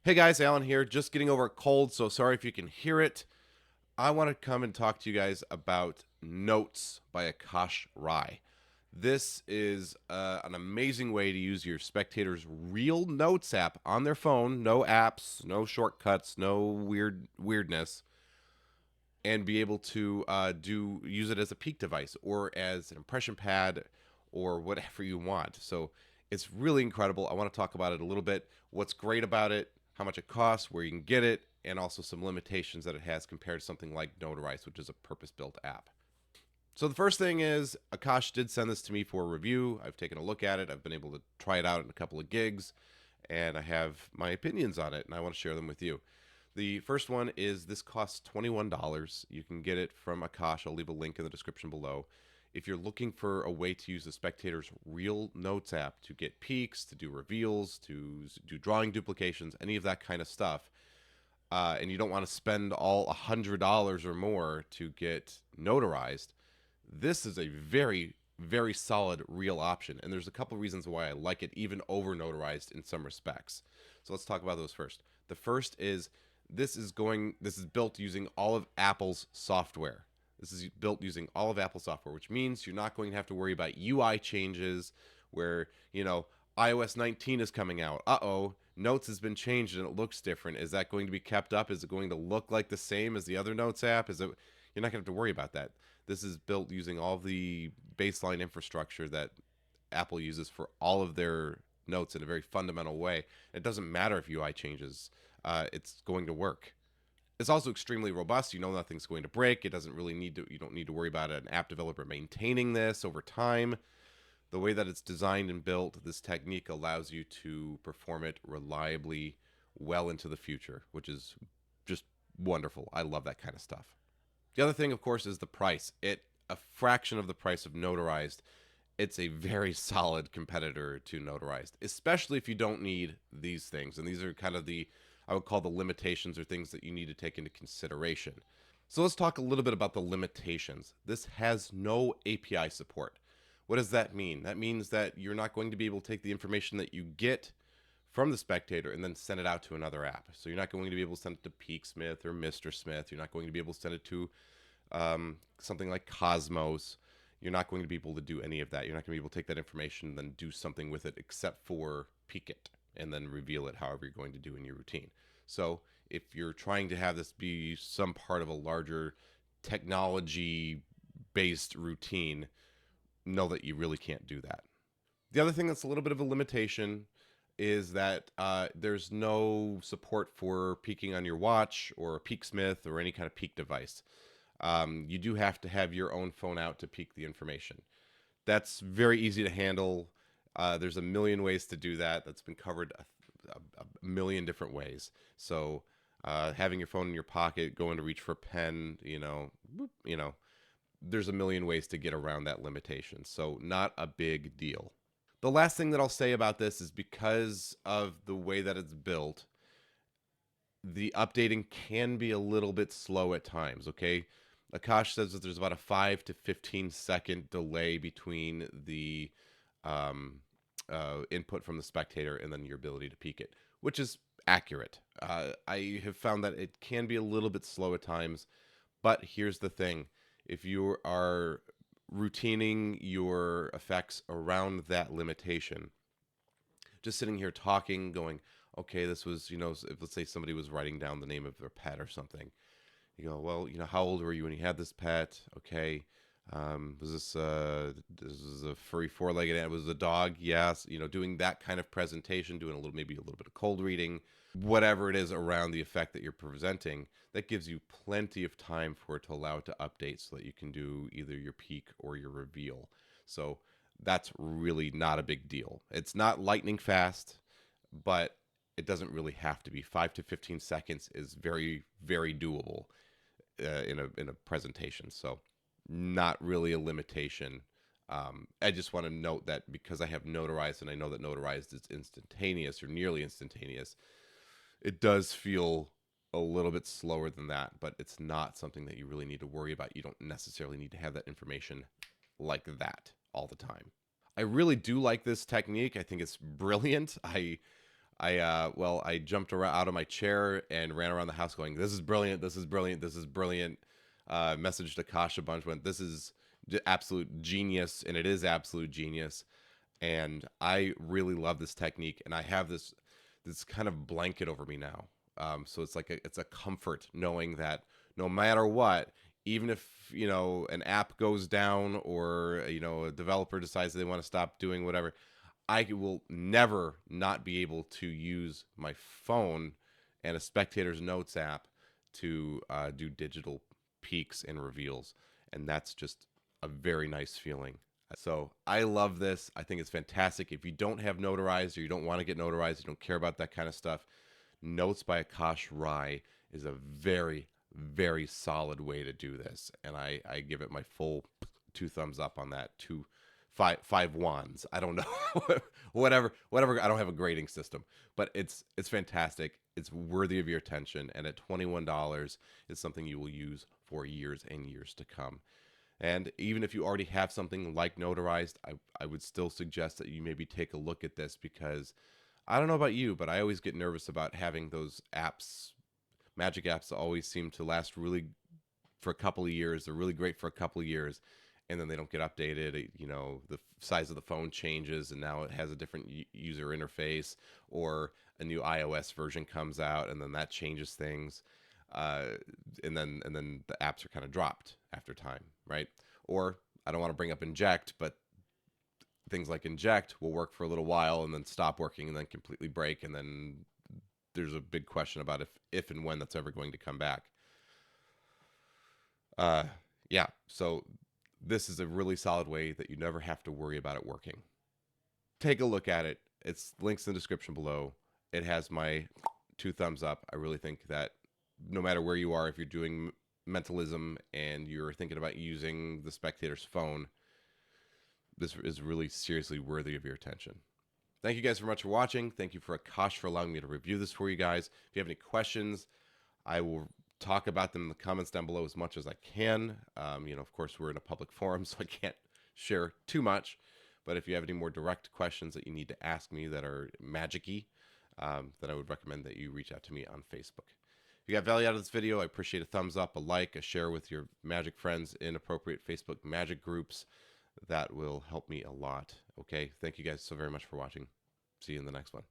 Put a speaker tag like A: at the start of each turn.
A: Hey guys, Alan here. Just getting over a cold, so sorry if you can hear it. I want to come and talk to you guys about Notes by Akash Rai. This is an amazing way to use your Spectator's real Notes app on their phone. No apps, no shortcuts, no weirdness, and be able to use it as a peak device or as an impression pad or whatever you want. So it's really incredible. I want to talk about it a little bit. What's great about it, how much it costs, where you can get it, and also some limitations that it has compared to something like Notarized, which is a purpose-built app. So the first thing is Akash did send this to me for a review. I've taken a look at it. I've been able to try it out in a couple of gigs, and I have my opinions on it, and I want to share them with you. The first one is this costs $21. You can get it from Akash. I'll leave a link in the description below. If you're looking for a way to use the Spectator's real Notes app to get peaks, to do reveals, to do drawing duplications, any of that kind of stuff, and you don't want to spend all $100 or more to get Notarized, this is a very, very solid real option. And there's a couple reasons why I like it even over Notarized in some respects. So let's talk about those first. The first is this is built using all of Apple's software. This is built using all of Apple software, which means you're not going to have to worry about UI changes where, iOS 19 is coming out. Uh-oh, Notes has been changed and it looks different. Is that going to be kept up? Is it going to look like the same as the other Notes app? You're not going to have to worry about that. This is built using all of the baseline infrastructure that Apple uses for all of their Notes in a very fundamental way. It doesn't matter if UI changes. It's going to work. It's also extremely robust. Nothing's going to break. You don't need to worry about an app developer maintaining this over time. The way that it's designed and built, this technique allows you to perform it reliably well into the future, which is just wonderful. I love that kind of stuff. The other thing, of course, is the price. A fraction of the price of Notarized. It's a very solid competitor to Notarized, especially if you don't need these things. And these are kind of I would call the limitations or things that you need to take into consideration. So let's talk a little bit about the limitations. This has no API support. What does that mean? That means that you're not going to be able to take the information that you get from the Spectator and then send it out to another app. So you're not going to be able to send it to Peaksmith or Mr. Smith. You're not going to be able to send it to something like Cosmos. You're not going to be able to do any of that. You're not going to be able to take that information and then do something with it except for peek it and then reveal it however you're going to do in your routine. So if you're trying to have this be some part of a larger technology-based routine, know that you really can't do that. The other thing that's a little bit of a limitation is that there's no support for peeking on your watch or a Peaksmith or any kind of peek device. You do have to have your own phone out to peek the information. That's very easy to handle. There's a million ways to do that. That's been covered a million different ways. So having your phone in your pocket, going to reach for a pen, there's a million ways to get around that limitation. So not a big deal. The last thing that I'll say about this is because of the way that it's built, the updating can be a little bit slow at times, okay? Akash says that there's about a 5 to 15 second delay between the input from the Spectator and then your ability to peek it, which is accurate. I have found that it can be a little bit slow at times, but here's the thing. If you are routining your effects around that limitation, just sitting here talking, going, okay, this was, if let's say somebody was writing down the name of their pet or something. You go, well, how old were you when you had this pet? Okay. Was this was a furry four-legged animal? Was it a dog? Yes. Doing that kind of presentation, doing maybe a little bit of cold reading, whatever it is around the effect that you're presenting, that gives you plenty of time for it to allow it to update so that you can do either your peak or your reveal. So that's really not a big deal. It's not lightning fast, but it doesn't really have to be. 5 to 15 seconds is very, very doable in a presentation. So not really a limitation. I just want to note that because I have Notarized and I know that Notarized is instantaneous or nearly instantaneous, it does feel a little bit slower than that, but it's not something that you really need to worry about. You don't necessarily need to have that information like that all the time. I really do like this technique. I think it's brilliant. Well, I jumped around out of my chair and ran around the house going, "This is brilliant! This is brilliant! This is brilliant!" Messaged Akash a bunch, went, "This is absolute genius," and it is absolute genius. And I really love this technique, and I have this kind of blanket over me now. So it's like it's a comfort knowing that no matter what, even if an app goes down or a developer decides they want to stop doing whatever, I will never not be able to use my phone and a Spectator's Notes app to do digital peeks and reveals, and that's just a very nice feeling. So I love this. I think it's fantastic. If you don't have Notarized or you don't want to get Notarized, you don't care about that kind of stuff, Notes by Akash Rai is a very, very solid way to do this, and I give it my full 2 thumbs up on that. Five wands. I don't know, whatever. I don't have a grading system, but it's fantastic. It's worthy of your attention, and at $21, it's something you will use for years and years to come. And even if you already have something like Notarized, I would still suggest that you maybe take a look at this, because I don't know about you, but I always get nervous about having those apps. Magic apps always seem to last really for a couple of years. They're really great for a couple of years, and then they don't get updated. The size of the phone changes, and now it has a different user interface, or a new iOS version comes out, and then that changes things. And then the apps are kind of dropped after time, right? Or I don't want to bring up Inject, but things like Inject will work for a little while and then stop working and then completely break, and then there's a big question about if and when that's ever going to come back. Yeah, so this is a really solid way that you never have to worry about it working. Take a look at it. It's links in the description below. It has my 2 thumbs up. I really think that no matter where you are, if you're doing mentalism and you're thinking about using the Spectator's phone, this is really seriously worthy of your attention. Thank you guys very much for watching. Thank you for Akash for allowing me to review this for you guys. If you have any questions, I will talk about them in the comments down below as much as I can. Of course, we're in a public forum, so I can't share too much. But if you have any more direct questions that you need to ask me that are magic-y, then I would recommend that you reach out to me on Facebook. If you got value out of this video, I appreciate a thumbs up, a like, a share with your magic friends in appropriate Facebook magic groups. That will help me a lot. Okay, thank you guys so very much for watching. See you in the next one.